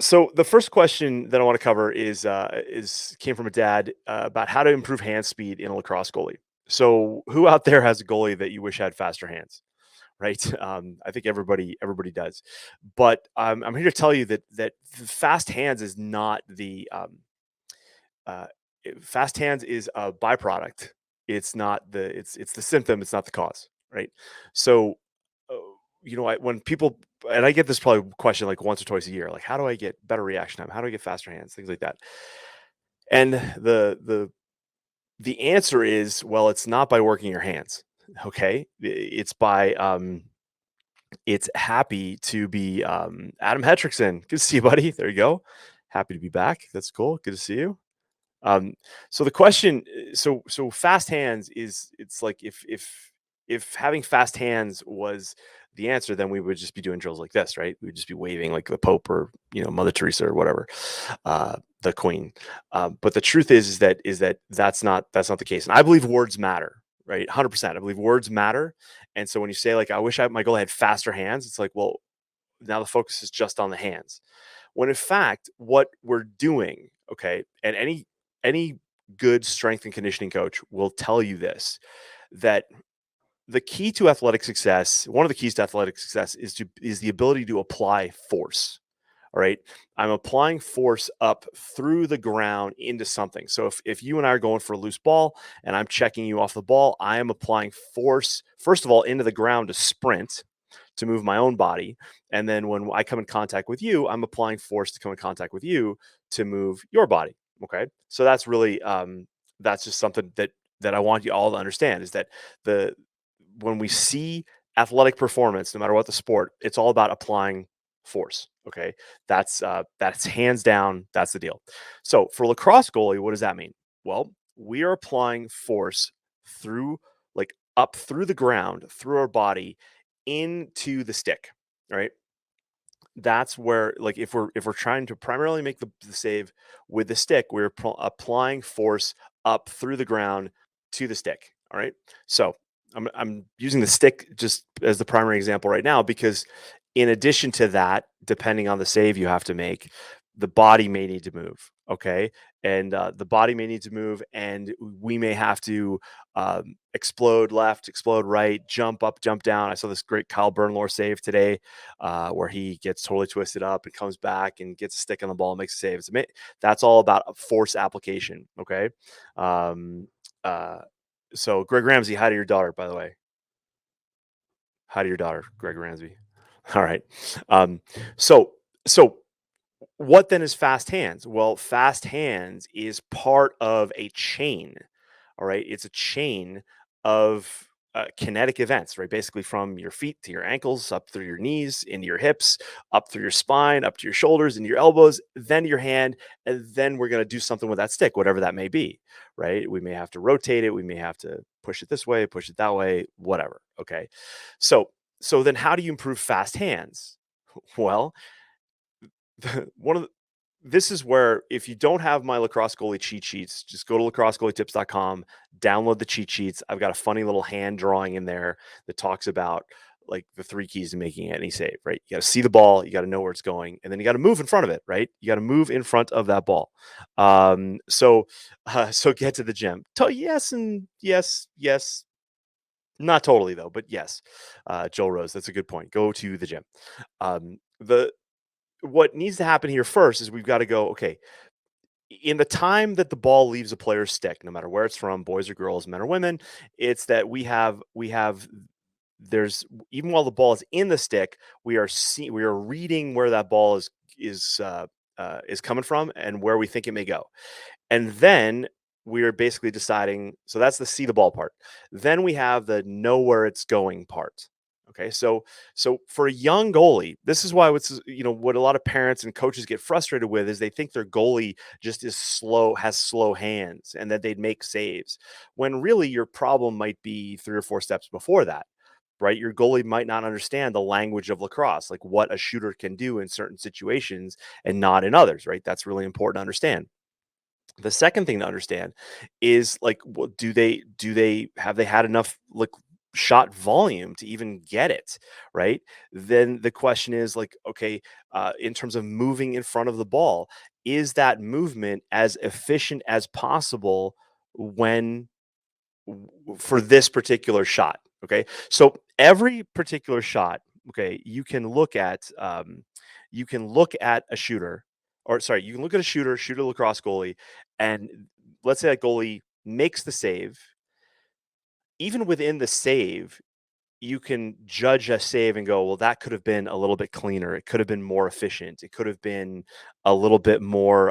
So the first question that I want to cover is came from a dad about how to improve hand speed in a lacrosse goalie. So who out there has a goalie that you wish had faster hands, right? I think everybody does, but I'm here to tell you that fast hands is not uh, fast hands is a byproduct. It's not it's the symptom. It's not the cause, right? So uh, when people, and I get this probably question like once or twice a year, like how do I get better reaction time? How do I get faster hands? Things like that. And the answer is, well, it's not by working your hands. Okay, it's by it's happy to be Adam Hetrickson. Good to see you, buddy. There you go. Happy to be back. That's cool. Good to see you. Um, so the question, so fast hands is, it's like if having fast hands was the answer, then we would just be doing drills like this, right? We would just be waving like the Pope or Mother Teresa or whatever, the Queen. But the truth is that that's not the case, and I believe words matter, right? 100%. I believe words matter, and so when you say like, I wish my goal had faster hands, it's like, well, now the focus is just on the hands. When in fact, what we're doing, okay, and any good strength and conditioning coach will tell you this, that the key to athletic success, one of the keys to athletic success is the ability to apply force. All right. I'm applying force up through the ground into something. So if you and I are going for a loose ball and I'm checking you off the ball, I am applying force, first of all, into the ground to sprint, to move my own body. And then when I come in contact with you, I'm applying force to come in contact with you to move your body. Okay. So that's really, that's just something that I want you all to understand, is that the, when we see athletic performance, no matter what the sport, it's all about applying force. Okay. That's hands down. That's the deal. So for lacrosse goalie, what does that mean? Well, we are applying force through, like, up through the ground, through our body into the stick, right? That's where, like, if we're trying to primarily make the save with the stick, we're applying force up through the ground to the stick. All right. So I'm using the stick just as the primary example right now, because in addition to that, depending on the save you have to make, the body may need to move. Okay. And the body may need to move, and we may have to explode left, explode right, jump up, jump down. I saw this great Kyle Bernlohr save today, where he gets totally twisted up and comes back and gets a stick on the ball and makes a save. That's all about a force application. Okay. Um, uh, so Greg Ramsey, hi to your daughter, by the way. Hi to your daughter, Greg Ramsey. All right. Um, so so what then is fast hands? Well, fast hands is part of a chain. All right. It's a chain of kinetic events, right? Basically, from your feet to your ankles, up through your knees, into your hips, up through your spine, up to your shoulders, into your elbows, then to your hand. And then we're going to do something with that stick, whatever that may be, right? We may have to rotate it. We may have to push it this way, push it that way, whatever. Okay. So, so then how do you improve fast hands? Well, one of the, this is where, if you don't have my lacrosse goalie cheat sheets, just go to lacrossegoalietips.com, download the cheat sheets. I've got a funny little hand drawing in there that talks about like the three keys to making any save, right? You got to see the ball, you got to know where it's going, and then you got to move in front of it, right? You got to move in front of that ball. So get to the gym. Yes, and yes, yes, not totally though, but yes. Joel Rose, that's a good point. Go to the gym. The What needs to happen here first is we've got to go, okay, in the time that the ball leaves a player's stick, no matter where it's from, boys or girls, men or women, it's that we have there's, even while the ball is in the stick, we are reading where that ball is coming from and where we think it may go. And then we're basically deciding, so that's the see the ball part. Then we have the know where it's going part. Okay, so for a young goalie, this is why what a lot of parents and coaches get frustrated with is they think their goalie just is slow, has slow hands, and that they'd make saves, when really your problem might be three or four steps before that, right? Your goalie might not understand the language of lacrosse, like what a shooter can do in certain situations and not in others, right? That's really important to understand. The second thing to understand is, like, do they have they had enough, like, shot volume to even get it, right? Then the question is like, okay, in terms of moving in front of the ball, is that movement as efficient as possible when for this particular shot? Okay, so every particular shot, okay, you can look at a shooter, or sorry, you can look at a shooter, shoot a lacrosse goalie, and let's say that goalie makes the save. Even within the save, you can judge a save and go, well, that could have been a little bit cleaner. It could have been more efficient. It could have been a little bit more,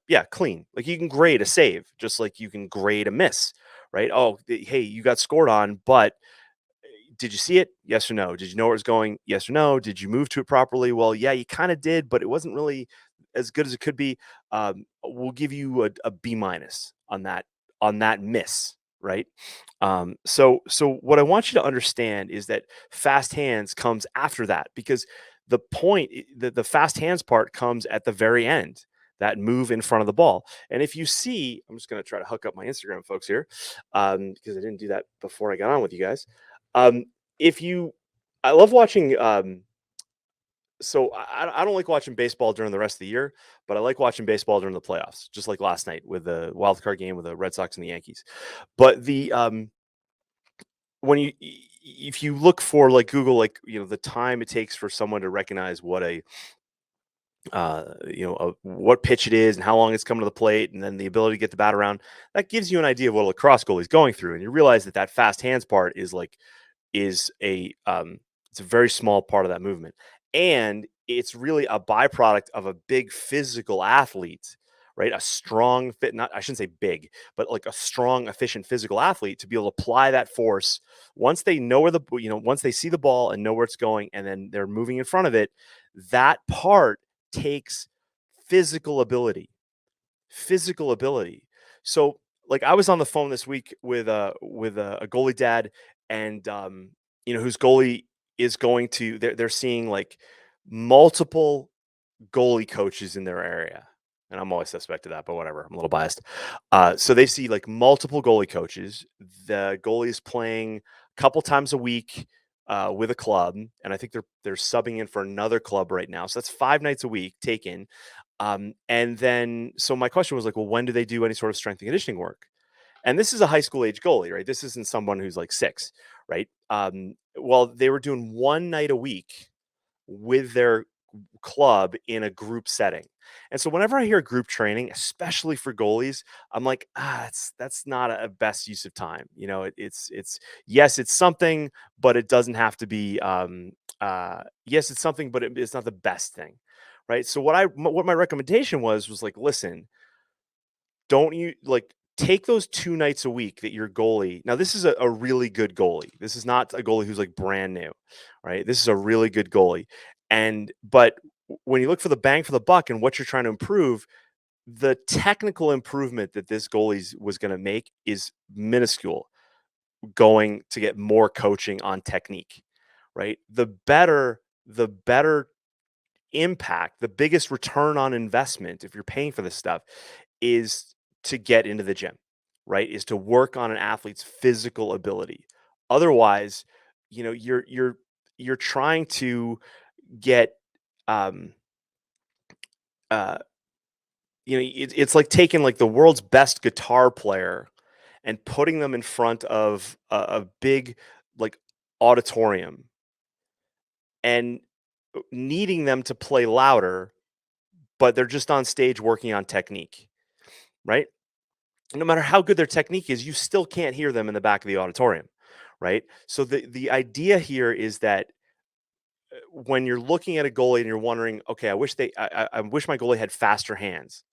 yeah, clean. Like you can grade a save, just like you can grade a miss, right? Oh, hey, you got scored on, but did you see it? Yes or no? Did you know where it was going? Yes or no? Did you move to it properly? Well, yeah, you kind of did, but it wasn't really as good as it could be. We'll give you a B minus on that miss, right? So what I want you to understand is that fast hands comes after that because the fast hands part comes at the very end. That move in front of the ball. And if you see, I'm just going to try to hook up my Instagram folks here because I didn't do that before I got on with you guys. Um, if you I love watching, so I don't like watching baseball during the rest of the year, but I like watching baseball during the playoffs, just like last night with the wild card game with the Red Sox and the Yankees. But when if you look for like Google, like, the time it takes for someone to recognize what what pitch it is and how long it's coming to the plate, and then the ability to get the bat around, that gives you an idea of what a lacrosse goalie is going through. And you realize that that fast hands part is it's a very small part of that movement, and it's really a byproduct of a big physical athlete, right? A strong fit, not, I shouldn't say big, but like a strong efficient physical athlete to be able to apply that force once they know where once they see the ball and know where it's going, and then they're moving in front of it. That part takes physical ability, physical ability. So, like, I was on the phone this week with a goalie dad, and whose goalie is going to they're seeing like multiple goalie coaches in their area. And I'm always suspect of that, but whatever. I'm a little biased. So they see like multiple goalie coaches. The goalie is playing a couple times a week with a club, and I think they're subbing in for another club right now. So that's 5 nights a week taken. And then, so my question was like, well, when do they do any sort of strength and conditioning work? And this is a high school age goalie, right? This isn't someone who's like 6, right? Well, they were doing 1 night a week with their club in a group setting. And so whenever I hear group training, especially for goalies, I'm like, that's not a best use of time. It's yes, it's something, but it doesn't have to be. Yes, it's something, but it's not the best thing, right? So what my recommendation was like, listen, don't you like take those 2 nights a week that your goalie. Now, this is a really good goalie. This is not a goalie who's like brand new, right? This is a really good goalie. But when you look for the bang for the buck and what you're trying to improve, the technical improvement that this goalie was going to make is minuscule, going to get more coaching on technique, right? The better impact, the biggest return on investment, if you're paying for this stuff, is to get into the gym, right? Is to work on an athlete's physical ability. Otherwise, you're trying to get um uh it's like taking like the world's best guitar player and putting them in front of a big like auditorium and needing them to play louder, but they're just on stage working on technique, right? No matter how good their technique is, you still can't hear them in the back of the auditorium, right? So the idea here is that when you're looking at a goalie and you're wondering, okay, I wish my goalie had faster hands.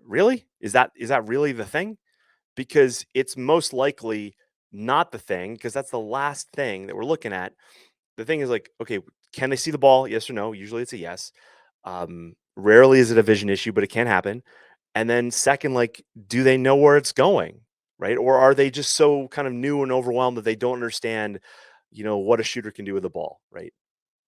Really? Is that really the thing? Because it's most likely not the thing, because that's the last thing that we're looking at. The thing is like, okay, can they see the ball? Yes or no? Usually it's a yes. Rarely is it a vision issue, but it can happen. And then second, like, do they know where it's going? Right? Or are they just so kind of new and overwhelmed that they don't understand, what a shooter can do with the ball, right?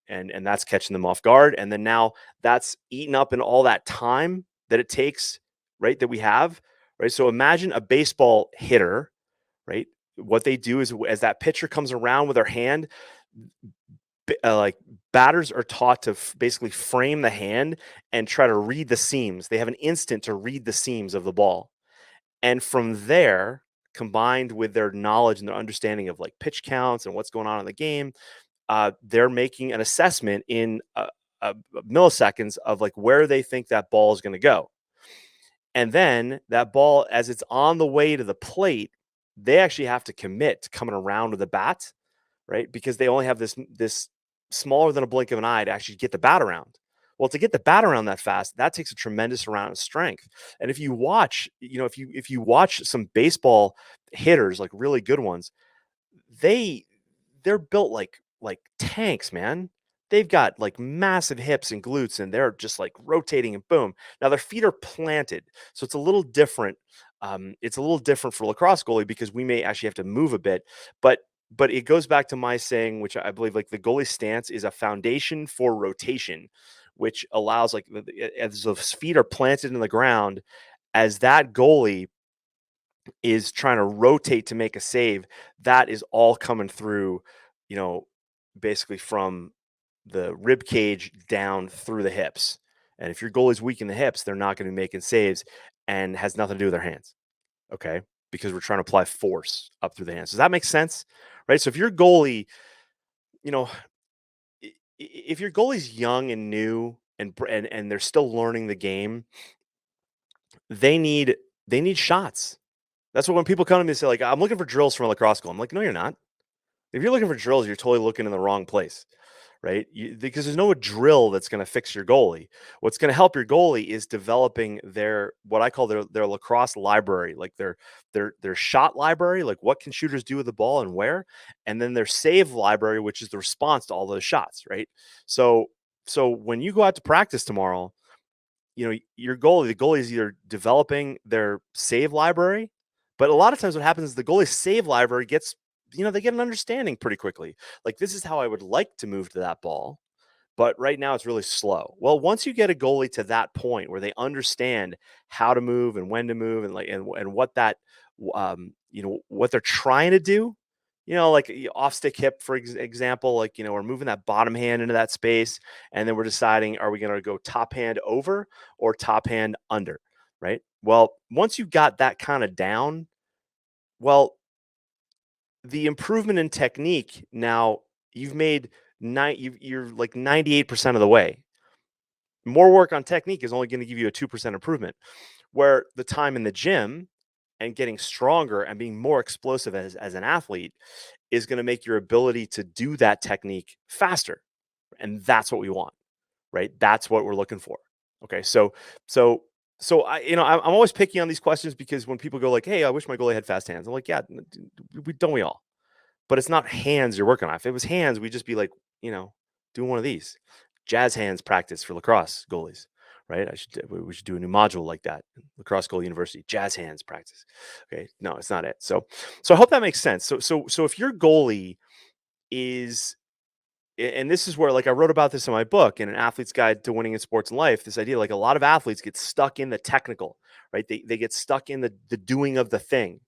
And that's catching them off guard. And then now that's eaten up in all that time that it takes, right? That we have, right? So imagine a baseball hitter, right? what they do is as that pitcher comes around with their hand, like batters are taught to basically frame the hand and try to read the seams. They have an instant to read the seams of the ball. And from there, combined with their knowledge and their understanding of like pitch counts and what's going on in the game, they're making an assessment in milliseconds of like where they think that ball is going to go. And then that ball, as it's on the way to the plate, they actually have to commit to coming around with the bat, right? Because they only have this smaller than a blink of an eye to actually get the bat around. Well, to get the bat around that fast, that takes a tremendous amount of strength. And if you watch, if you watch some baseball hitters, like really good ones, they they're built like tanks, man. They've got like massive hips and glutes, and they're just like rotating and boom. Now their feet are planted, so it's a little different. It's a little different for lacrosse goalie because we may actually have to move a bit, but it goes back to my saying, which I believe like the goalie stance is a foundation for rotation, which allows like as the feet are planted in the ground, as that goalie is trying to rotate to make a save, that is all coming through, you know, basically from the rib cage down through the hips. And if your goalie's weak in the hips, they're not going to be making saves and has nothing to do with their hands. Okay. Because we're trying to apply force up through the hands. Does that make sense? Right. So if your goalie, you know, if your goalie's young and new and they're still learning the game, they need shots. That's what when people come to me and say, like, I'm looking for drills from a lacrosse goal. I'm like, no, you're not. If you're looking for drills, you're totally looking in the wrong place, right? Because there's no drill that's going to fix your goalie. What's going to help your goalie is developing their what I call their lacrosse library, like their shot library, like what can shooters do with the ball and where, and then their save library, which is the response to all those shots, right? So when you go out to practice tomorrow, your goalie, the goalie is either developing their save library, but a lot of times what happens is the goalie save library gets, they get an understanding pretty quickly. Like, this is how I would like to move to that ball, but right now it's really slow. Well, once you get a goalie to that point where they understand how to move and when to move and what that what they're trying to do, like off stick hip, for example, like, we're moving that bottom hand into that space, and then we're deciding, are we going to go top hand over or top hand under, right? Well, once you got that kind of down, well, the improvement in technique, now you've made you're like 98% of the way. More work on technique is only going to give you a 2% improvement, where the time in the gym and getting stronger and being more explosive as an athlete is going to make your ability to do that technique faster. And that's what we want, right? That's what we're looking for. Okay. So I'm always picky on these questions because when people go like, "Hey, I wish my goalie had fast hands," I'm like, "Yeah, we all." But it's not hands you're working on. If it was hands, we'd just be like, doing one of these jazz hands practice for lacrosse goalies, right? We should do a new module like that. Lacrosse Goalie University, jazz hands practice. Okay, no, it's not it. So I hope that makes sense. So if your goalie is, and this is where, like, I wrote about this in my book, in An Athlete's Guide to Winning in Sports and Life, this idea, like, a lot of athletes get stuck in the technical, right? They get stuck in the doing of the thing,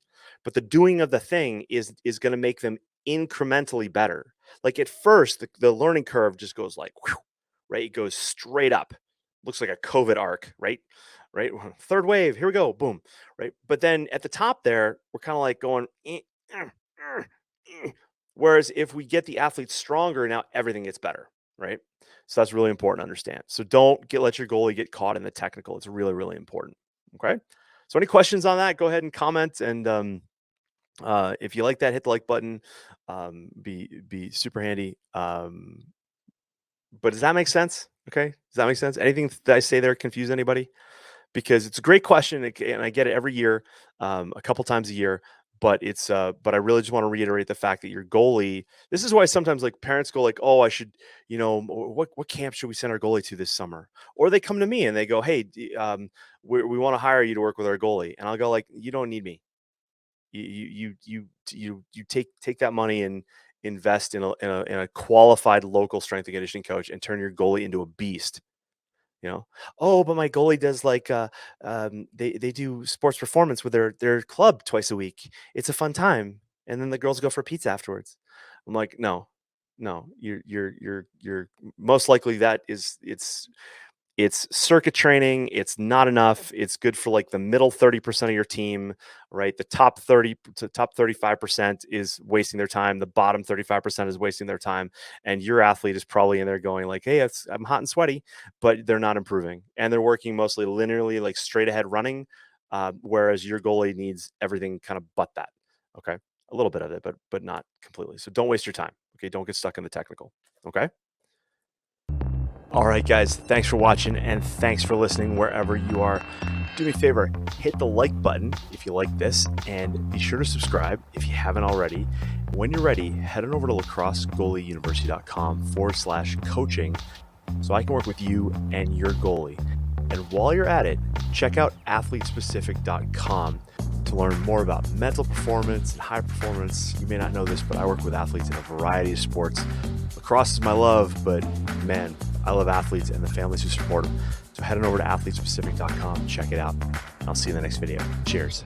but the doing of the thing is going to make them incrementally better. Like, at first, the learning curve just goes like, whew, right? It goes straight up. Looks like a COVID arc, right? Right. Third wave. Here we go. Boom. Right. But then at the top there, we're kind of like going, whereas if we get the athletes stronger, now everything gets better, right? So that's really important to understand. So don't let your goalie get caught in the technical. It's really, really important. Okay. So any questions on that? Go ahead and comment. And if you like that, hit the like button. Be super handy. But does that make sense? Okay. Does that make sense? Anything that I say there confuse anybody? Because it's a great question, and I get it every year, a couple times a year. But I really just want to reiterate the fact that your goalie. This is why sometimes like parents go like, "Oh, I should, what camp should we send our goalie to this summer?" Or they come to me and they go, "Hey, we want to hire you to work with our goalie," and I'll go like, "You don't need me. You take that money and invest in a qualified local strength and conditioning coach and turn your goalie into a beast." Oh, but my goalie does like they do sports performance with their club twice a week. It's a fun time. And then the girls go for pizza afterwards. I'm like, no, no, you're most likely that is it's circuit training. It's not enough. It's good for like the middle 30% of your team, right? The top 30 to top 35% is wasting their time. The bottom 35% is wasting their time. And your athlete is probably in there going like, hey, I'm hot and sweaty, but they're not improving. And they're working mostly linearly, like straight ahead running. Whereas your goalie needs everything kind of but that. Okay. A little bit of it, but not completely. So don't waste your time. Okay. Don't get stuck in the technical. Okay. All right, guys, thanks for watching and thanks for listening wherever you are. Do me a favor, hit the like button if you like this, and be sure to subscribe if you haven't already. When you're ready, head on over to lacrossegoalieuniversity.com/coaching so I can work with you and your goalie. And while you're at it, check out athletespecific.com to learn more about mental performance and high performance. You may not know this, but I work with athletes in a variety of sports. Lacrosse is my love, but man, I love athletes and the families who support them. So head on over to athletespecific.com, check it out. I'll see you in the next video. Cheers.